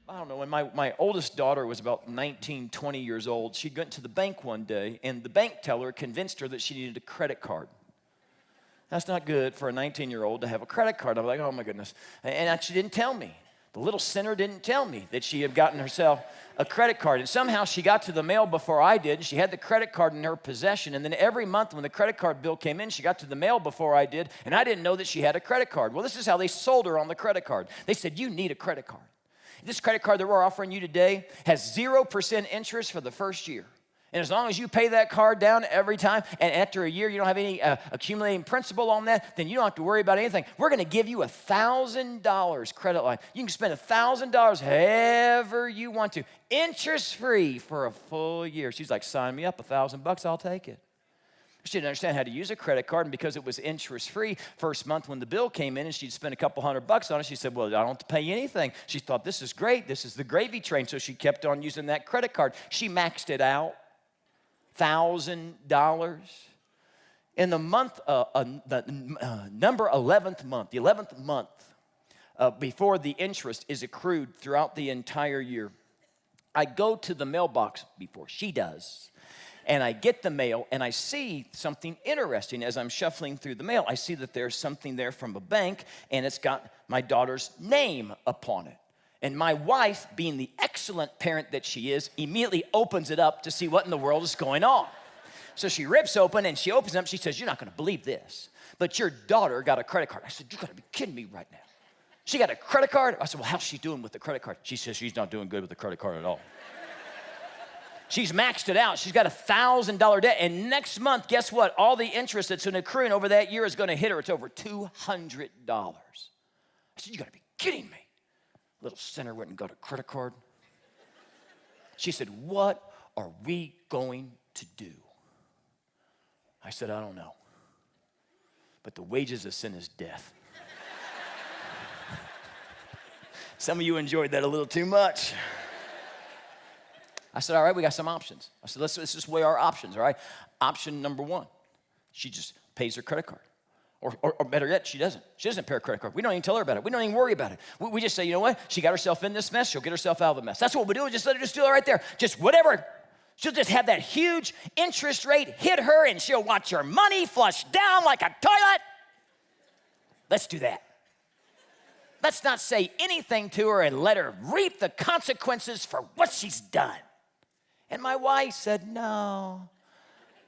I don't know, when my oldest daughter was about 19, 20 years old, she went to the bank one day, and the bank teller convinced her that she needed a credit card. That's not good for a 19-year-old to have a credit card. I'm like, oh my goodness. And she didn't tell me. The little sinner didn't tell me that she had gotten herself a credit card. And somehow she got to the mail before I did. And she had the credit card in her possession. And then every month when the credit card bill came in, she got to the mail before I did. And I didn't know that she had a credit card. Well, this is how they sold her on the credit card. They said, you need a credit card. This credit card that we're offering you today has 0% interest for the first year. And as long as you pay that card down every time, and after a year you don't have any accumulating principal on that, then you don't have to worry about anything. We're going to give you $1,000 credit line. You can spend $1,000 however you want to, interest-free for a full year. She's like, sign me up, $1,000, I'll take it. She didn't understand how to use a credit card, and because it was interest-free, first month when the bill came in and she'd spend a couple $100 on it, she said, well, I don't have to pay anything. She thought, this is great. This is the gravy train, so she kept on using that credit card. She maxed it out. $1,000. In the month, number 11th month, the 11th month before the interest is accrued throughout the entire year, I go to the mailbox before she does, and I get the mail, and I see something interesting as I'm shuffling through the mail. I see that there's something there from a bank, and it's got my daughter's name upon it. And my wife, being the excellent parent that she is, immediately opens it up to see what in the world is going on. So she rips open and she opens it up. She says, you're not going to believe this, but your daughter got a credit card. I said, you got to be kidding me right now. She got a credit card? I said, well, how's she doing with the credit card? She says she's not doing good with the credit card at all. She's maxed it out. She's got $1,000 debt. And next month, guess what? All the interest that's been accruing over that year is going to hit her. It's over $200. I said, you got to be kidding me. Little sinner went and got a credit card. She said, what are we going to do? I said, I don't know. But the wages of sin is death. Some of you enjoyed that a little too much. I said, all right, we got some options. I said, let's just weigh our options, all right? Option number one, she just pays her credit card. Or better yet, she doesn't. She doesn't pay her credit card. We don't even tell her about it. We don't even worry about it. We just say, you know what? She got herself in this mess. She'll get herself out of the mess. That's what we do. Just let her just do it right there. Just whatever. She'll just have that huge interest rate hit her, and she'll watch her money flush down like a toilet. Let's do that. Let's not say anything to her and let her reap the consequences for what she's done. And my wife said, no,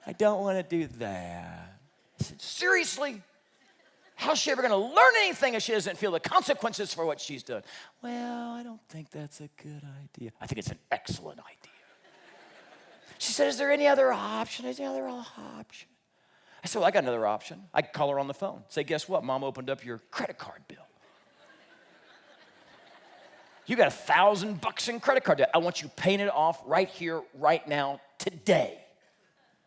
I don't want to do that. I said, seriously? How's she ever going to learn anything if she doesn't feel the consequences for what she's done? Well, I don't think that's a good idea. I think it's an excellent idea. She said, is there any other option? Is there any other option? I said, well, I got another option. I could call her on the phone. Say, guess what? Mom opened up your credit card bill. You got $1,000 in credit card debt. I want you paying it off right here, right now, today.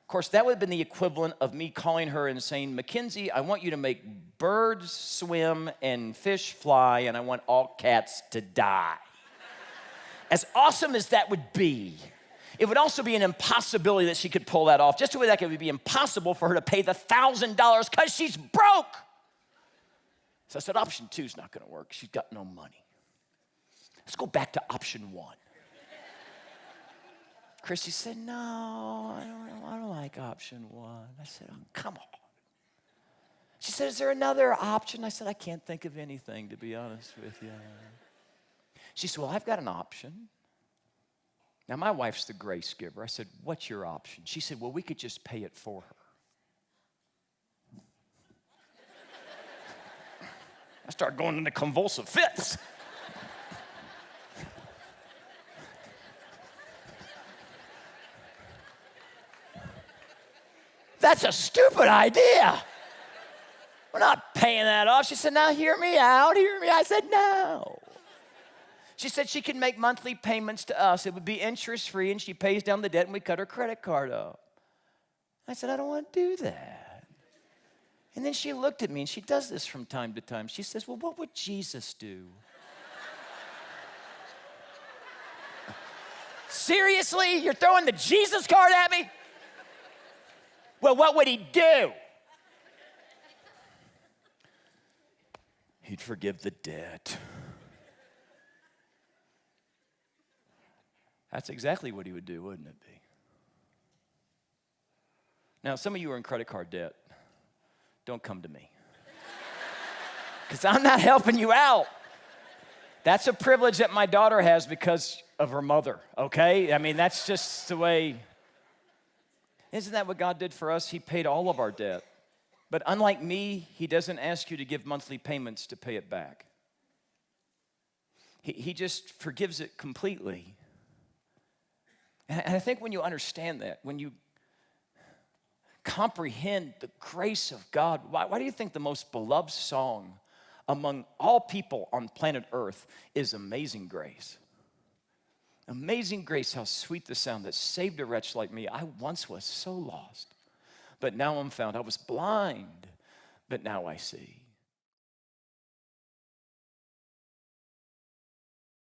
Of course, that would have been the equivalent of me calling her and saying, Mackenzie, I want you to make birds swim and fish fly, and I want all cats to die. As awesome as that would be, it would also be an impossibility that she could pull that off. Just the way that it would be impossible for her to pay the $1,000 because she's broke. So I said, option two is not going to work. She's got no money. Let's go back to option one. Christy said, no, I don't like option one. I said, oh, come on. She said, is there another option? I said, I can't think of anything, to be honest with you. She said, well, I've got an option. Now, my wife's the grace giver. I said, what's your option? She said, well, we could just pay it for her. I started going into convulsive fits. That's a stupid idea. We're not paying that off. She said, now hear me out, hear me. I said, no. She said she can make monthly payments to us. It would be interest-free, and she pays down the debt, and we cut her credit card up. I said, I don't want to do that. And then she looked at me, and she does this from time to time. She says, well, what would Jesus do? Seriously? You're throwing the Jesus card at me? Well, what would he do? He'd forgive the debt. That's exactly what he would do, wouldn't it be? Now, some of you are in credit card debt. Don't come to me. Because I'm not helping you out. That's a privilege that my daughter has because of her mother, okay? I mean, that's just the way. Isn't that what God did for us? He paid all of our debt. But unlike me, he doesn't ask you to give monthly payments to pay it back. He just forgives it completely. And I think when you understand that, when you comprehend the grace of God, why do you think the most beloved song among all people on planet Earth is Amazing Grace? Amazing grace, how sweet the sound that saved a wretch like me. I once was so lost, but now I'm found. I was blind, but now I see.